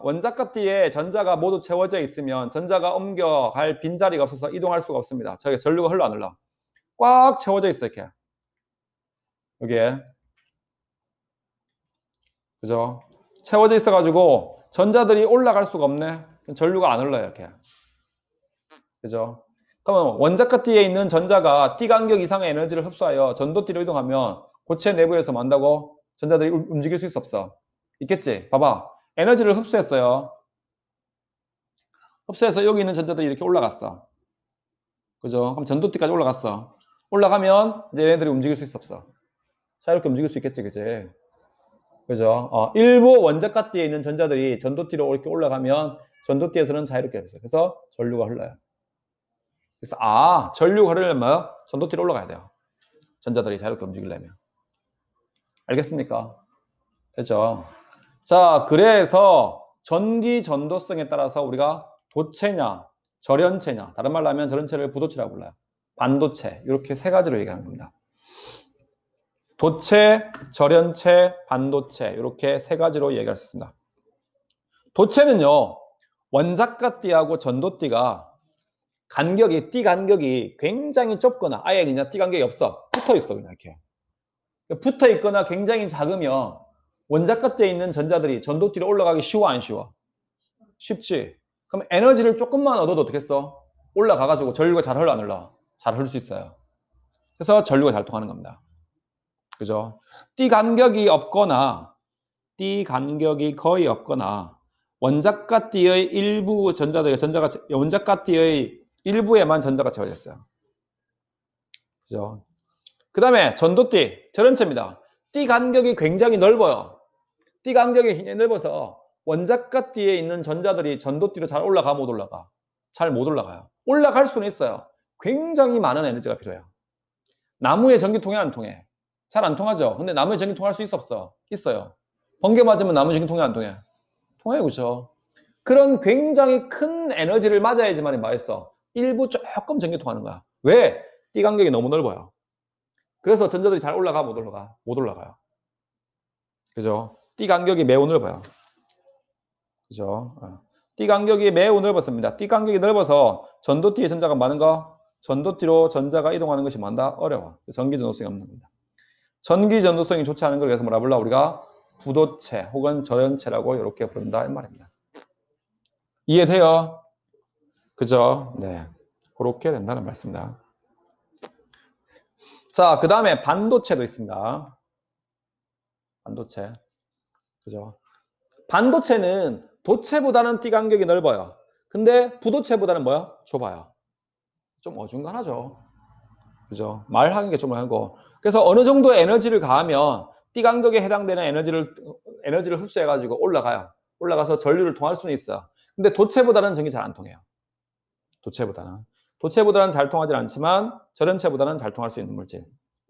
원자가띠에 전자가 모두 채워져 있으면 전자가 옮겨갈 빈자리가 없어서 이동할 수가 없습니다. 저기 전류가 흘러 안 흘러? 꽉 채워져 있어 이렇게. 여기에. 그죠? 채워져 있어가지고 전자들이 올라갈 수가 없네. 전류가 안 흘러요 이렇게. 그죠? 그러면 원자가띠에 있는 전자가 띠 간격 이상의 에너지를 흡수하여 전도띠로 이동하면 고체 내부에서 뭐 한다고? 전자들이 움직일 수 있어 없어? 있겠지? 봐봐. 에너지를 흡수했어요. 흡수해서 여기 있는 전자들이 이렇게 올라갔어. 그죠? 그럼 전도띠까지 올라갔어. 올라가면 이제 얘네들이 움직일 수 있어 없어? 자유롭게 움직일 수 있겠지, 그지? 그죠? 일부 원자가띠에 있는 전자들이 전도띠로 이렇게 올라가면 전도띠에서는 자유롭게 됐어요. 그래서 전류가 흘러요. 그래서 전류가 흐르려면 전도띠로 올라가야 돼요. 전자들이 자유롭게 움직이려면. 알겠습니까? 됐죠? 자, 그래서 전기 전도성에 따라서 우리가 도체냐, 절연체냐, 다른 말로 하면 절연체를 부도체라고 불러요. 반도체, 이렇게 세 가지로 얘기하는 겁니다. 도체, 절연체, 반도체, 이렇게 세 가지로 얘기할 수 있습니다. 도체는요, 원자가띠하고 전도띠가 띠 간격이 굉장히 좁거나 아예 그냥 띠 간격이 없어. 붙어 있어, 그냥 이렇게. 붙어 있거나 굉장히 작으면 원자가띠에 있는 전자들이 전도띠로 올라가기 쉬워, 안 쉬워? 쉽지. 그럼 에너지를 조금만 얻어도 어떻겠어? 올라가가지고 전류가 잘 흘러 안 흘러? 잘 흐를 수 있어요. 그래서 전류가 잘 통하는 겁니다. 그죠? 띠 간격이 거의 없거나 원자가띠의 일부 원자가띠의 일부에만 전자가 채워졌어요. 그죠? 그 다음에 전도띠, 절연체입니다. 띠 간격이 굉장히 넓어요. 띠 간격이 굉장히 넓어서 원자가띠에 있는 전자들이 전도띠로 잘 올라가 못 올라가? 잘 못 올라가요. 올라갈 수는 있어요. 굉장히 많은 에너지가 필요해요. 나무의 전기 통해 안 통해? 잘 안 통하죠. 근데 나무의 전기 통할 수 있어 없어? 있어요. 번개 맞으면 나무 전기 통해 안 통해? 통해요. 그렇죠? 그런 굉장히 큰 에너지를 맞아야지만 뭐했어? 일부 조금 전기 통하는 거야. 왜? 띠 간격이 너무 넓어요. 그래서 전자들이 잘 올라가 못 올라가? 못 올라가요. 그죠? 띠 간격이 매우 넓어요. 그죠? 띠 간격이 매우 넓었습니다. 띠 간격이 넓어서 전도띠의 전자가 많은 거, 전도띠로 전자가 이동하는 것이 많다? 어려워. 전기 전도성이 없는 겁니다. 전기 전도성이 좋지 않은 걸 위해서 뭐라 불러? 우리가 부도체 혹은 절연체라고 이렇게 부른다 이 말입니다. 이해돼요? 그죠? 네. 그렇게 된다는 말씀입니다. 자, 그 다음에 반도체도 있습니다. 반도체. 그죠? 반도체는 도체보다는 띠 간격이 넓어요. 근데 부도체보다는 뭐야? 좁아요. 좀 어중간하죠. 그죠? 말하는 게 좀 어려운. 그래서 어느 정도의 에너지를 가하면 띠 간격에 해당되는 에너지를 흡수해가지고 올라가요. 올라가서 전류를 통할 수는 있어요. 근데 도체보다는 전기 잘 안 통해요. 도체보다는. 도체보다는 잘 통하지 않지만 절연체보다는 잘 통할 수 있는 물질.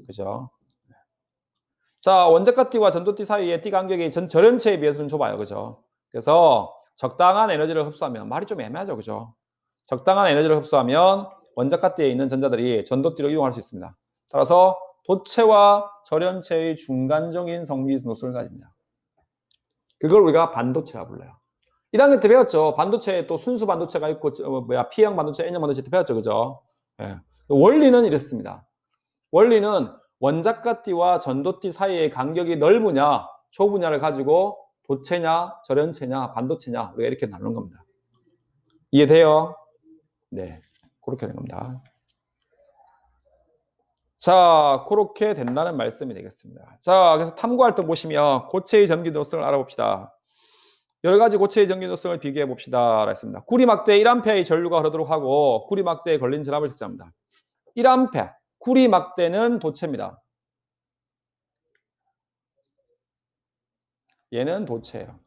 그죠? 자, 원자가띠와 전도띠 사이의 띠 간격이 절연체에 비해서는 좁아요. 그죠? 그래서 적당한 에너지를 흡수하면, 말이 좀 애매하죠. 그죠? 적당한 에너지를 흡수하면 원자가띠에 있는 전자들이 전도띠로 이동할 수 있습니다. 따라서 도체와 절연체의 중간적인 성비 노선을 가집니다. 그걸 우리가 반도체라 불러요. 1학년 때 배웠죠. 반도체에 또 순수 반도체가 있고, P형 반도체, N형 반도체 때 배웠죠. 그죠? 예. 원리는 이렇습니다. 원리는 원자가띠와 전도띠 사이의 간격이 넓으냐, 좁으냐를 가지고 도체냐, 절연체냐, 반도체냐, 우리가 이렇게 나누는 겁니다. 이해돼요? 네. 그렇게 되는 겁니다. 자, 그렇게 된다는 말씀이 되겠습니다. 자, 그래서 탐구할 때 보시면 고체의 전기도성을 알아봅시다. 여러 가지 고체의 전기도성을 비교해 봅시다. 했습니다. 구리막대에 1A의 전류가 흐르도록 하고 구리막대에 걸린 전압을 측정합니다. 1A, 구리막대는 도체입니다. 얘는 도체예요.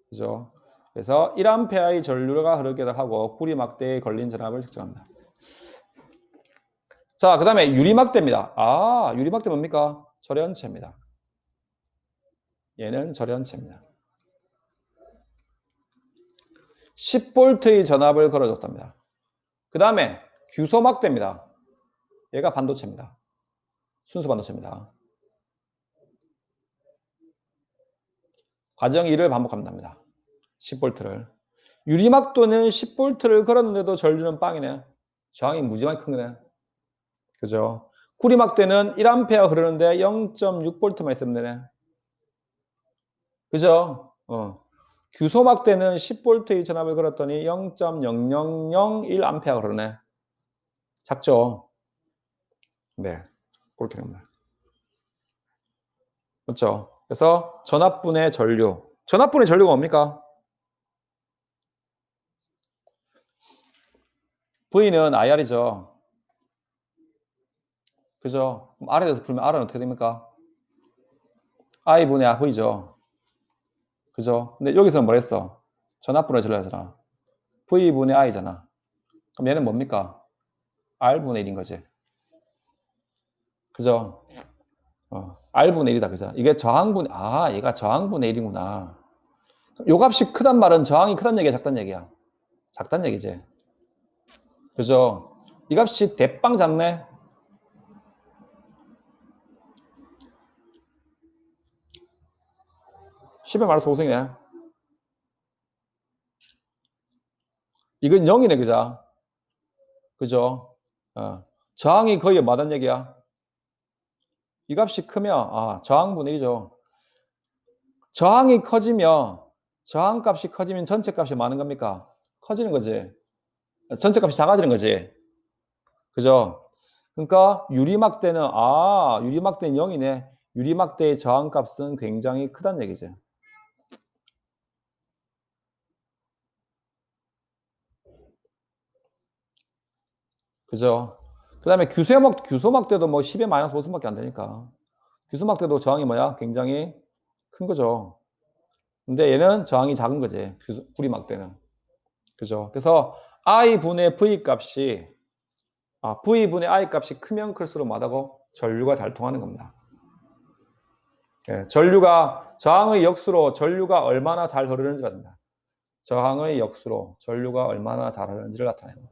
그죠? 그래서 1A의 전류가 흐르게 하고 구리막대에 걸린 전압을 측정합니다. 자, 그 다음에 유리막대입니다. 아, 유리막대 뭡니까? 절연체입니다. 얘는 절연체입니다. 10V의 전압을 걸어줬답니다. 그 다음에 규소막대입니다. 얘가 반도체입니다. 순수 반도체입니다. 과정 2를 반복합니다. 10V를. 유리막도는 10V를 걸었는데도 전류는 빵이네. 저항이 무지하게 큰 거네. 그죠? 구리막대는 1A 흐르는데 0.6V만 있으면 되네. 그죠? 규소막대는 10V의 전압을 걸었더니 0.0001A 흐르네. 작죠? 네. 그렇게 됩니다. 그렇죠? 그래서 전압분의 전류. 전압분의 전류가 뭡니까? V는 IR이죠. 그죠? 그럼 R에 대해서 풀면 R은 어떻게 됩니까? I분의 V죠. 그죠? 근데 여기서는 뭐 했어? 전압분의 전류잖아. V분의 I잖아. 그럼 얘는 뭡니까? R분의 1인 거지. 그죠? R분의 1이다. 그죠? 이게 얘가 저항분의 1이구나. 요 값이 크단 말은 저항이 크단 얘기야, 작단 얘기야? 작단 얘기지. 그죠? 이 값이 대빵 작네? 10에 말해서 5승이네. 이건 0이네, 그죠? 그죠? 저항이 거의 뭐단 얘기야? 이 값이 크면, 저항분의 1이죠. 저항이 커지면, 저항값이 커지면 전체 값이 많은 겁니까? 커지는 거지. 전체 값이 작아지는 거지. 그죠? 그러니까 유리막대는 0이네. 유리막대의 저항값은 굉장히 크다는 얘기죠. 그죠? 그 다음에 규소막대도 뭐 10에 마이너스 5승밖에 안 되니까. 규소막대도 저항이 뭐야? 굉장히 큰 거죠. 근데 얘는 저항이 작은 거지. 구리막대는. 그죠? 그래서 I분의 V 값이, V분의 I 값이 크면 클수록 뭐하다고? 전류가 잘 통하는 겁니다. 예, 저항의 역수로 전류가 얼마나 잘 흐르는지가 됩니다. 저항의 역수로 전류가 얼마나 잘 흐르는지를 나타낸다.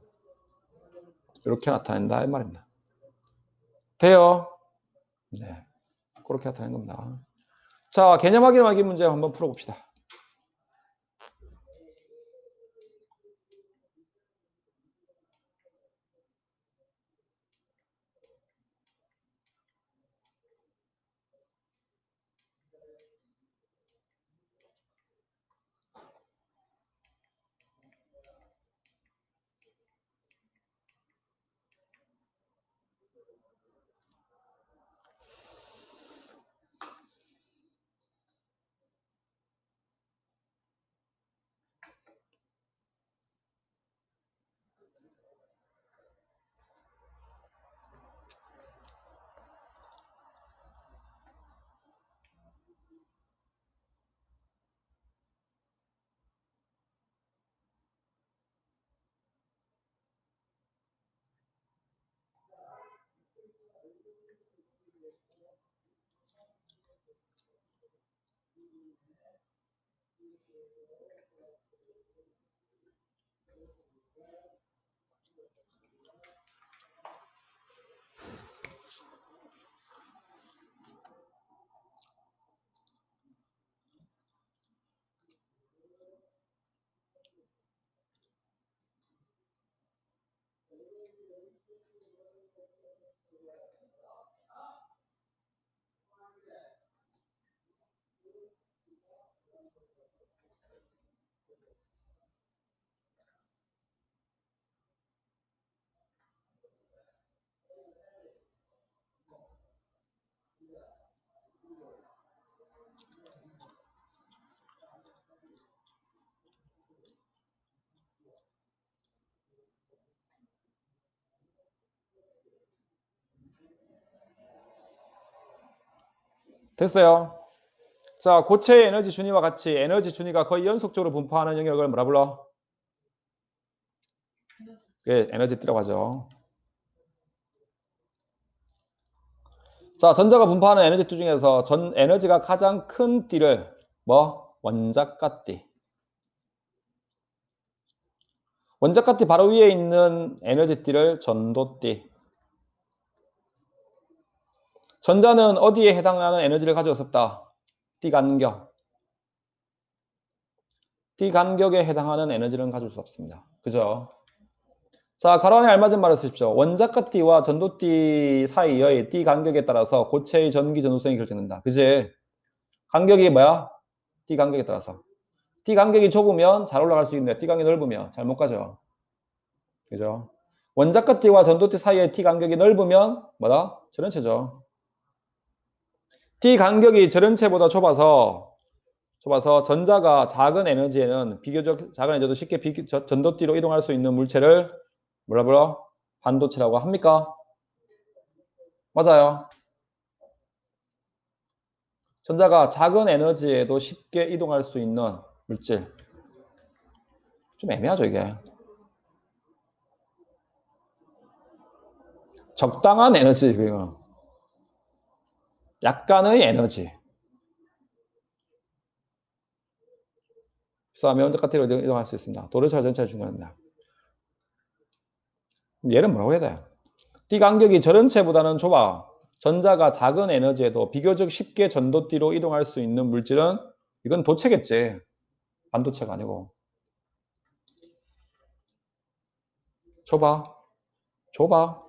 이렇게 나타낸다 이 말입니다. 돼요? 네. 그렇게 나타낸 겁니다. 자, 개념 확인하기 문제 한번 풀어봅시다. 됐어요. 자, 고체의 에너지 준위와 같이 에너지 준위가 거의 연속적으로 분포하는 영역을 뭐라 불러? 예, 에너지 띠라고 하죠. 자, 전자가 분포하는 에너지 띠 중에서 전 에너지가 가장 큰 띠를 뭐? 원자가띠. 원자가띠 바로 위에 있는 에너지 띠를 전도띠. 전자는 어디에 해당하는 에너지를 가지고 있었다? 띠 간격. 띠 간격에 해당하는 에너지는 가질 수 없습니다. 그죠? 자, 가로 안에 알맞은 말을 쓰십시오. 원자가띠와 전도띠 사이의 띠 간격에 따라서 고체의 전기 전도성이 결정된다. 그지? 간격이 뭐야? 띠 간격에 따라서. 띠 간격이 좁으면 잘 올라갈 수 있는데 띠 간격이 넓으면 잘 못 가죠. 그죠? 원자가띠와 전도띠 사이의 띠 간격이 넓으면 뭐다? 전원체죠. 띠 간격이 전원체보다 좁아서 전자가 작은 에너지에는 비교적 작은 에너지도 쉽게 전도띠로 이동할 수 있는 물체를 뭐라 불러? 반도체라고 합니까? 맞아요. 전자가 작은 에너지에도 쉽게 이동할 수 있는 물질. 좀 애매하죠, 이게. 적당한 에너지, 그거. 약간의 에너지. 흡수하면 원자가띠로 이동할 수 있습니다. 도르차 전체가 중요합니다. 얘는 뭐라고 해야 돼? 띠 간격이 전원체보다는 좁아. 전자가 작은 에너지에도 비교적 쉽게 전도띠로 이동할 수 있는 물질은 이건 도체겠지. 반도체가 아니고. 좁아. 좁아.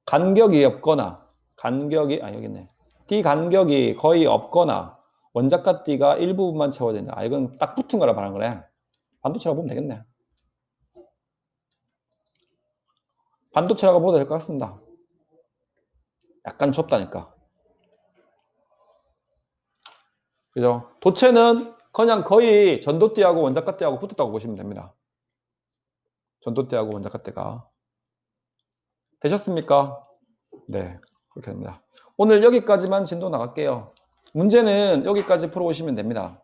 간격이 없거나 여기 있네. 띠 간격이 거의 없거나 원자가띠가 일부분만 채워진다. 아, 이건 딱 붙은 거라 말하는 거네. 반도체라고 보면 되겠네. 반도체라고 보도 될 것 같습니다. 약간 좁다니까. 그죠? 도체는 그냥 거의 전도띠하고 원자가띠하고 붙었다고 보시면 됩니다. 전도띠하고 원자가띠가. 되셨습니까? 네, 그렇게 됩니다. 오늘 여기까지만 진도 나갈게요. 문제는 여기까지 풀어오시면 됩니다.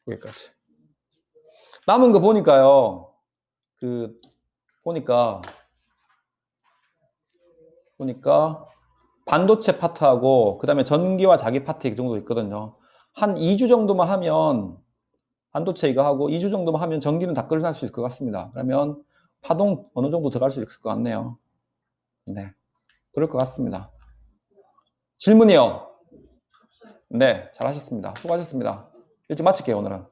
여기까지. 남은 거 보니까요. 보니까 반도체 파트하고 그 다음에 전기와 자기 파트 이 정도 있거든요. 한 2주 정도만 하면 반도체 이거 하고 2주 정도만 하면 전기는 다 끝날 수 있을 것 같습니다. 그러면 파동 어느 정도 들어갈 수 있을 것 같네요. 네. 그럴 것 같습니다. 질문이요? 네, 잘하셨습니다. 수고하셨습니다. 일찍 마칠게요, 오늘은.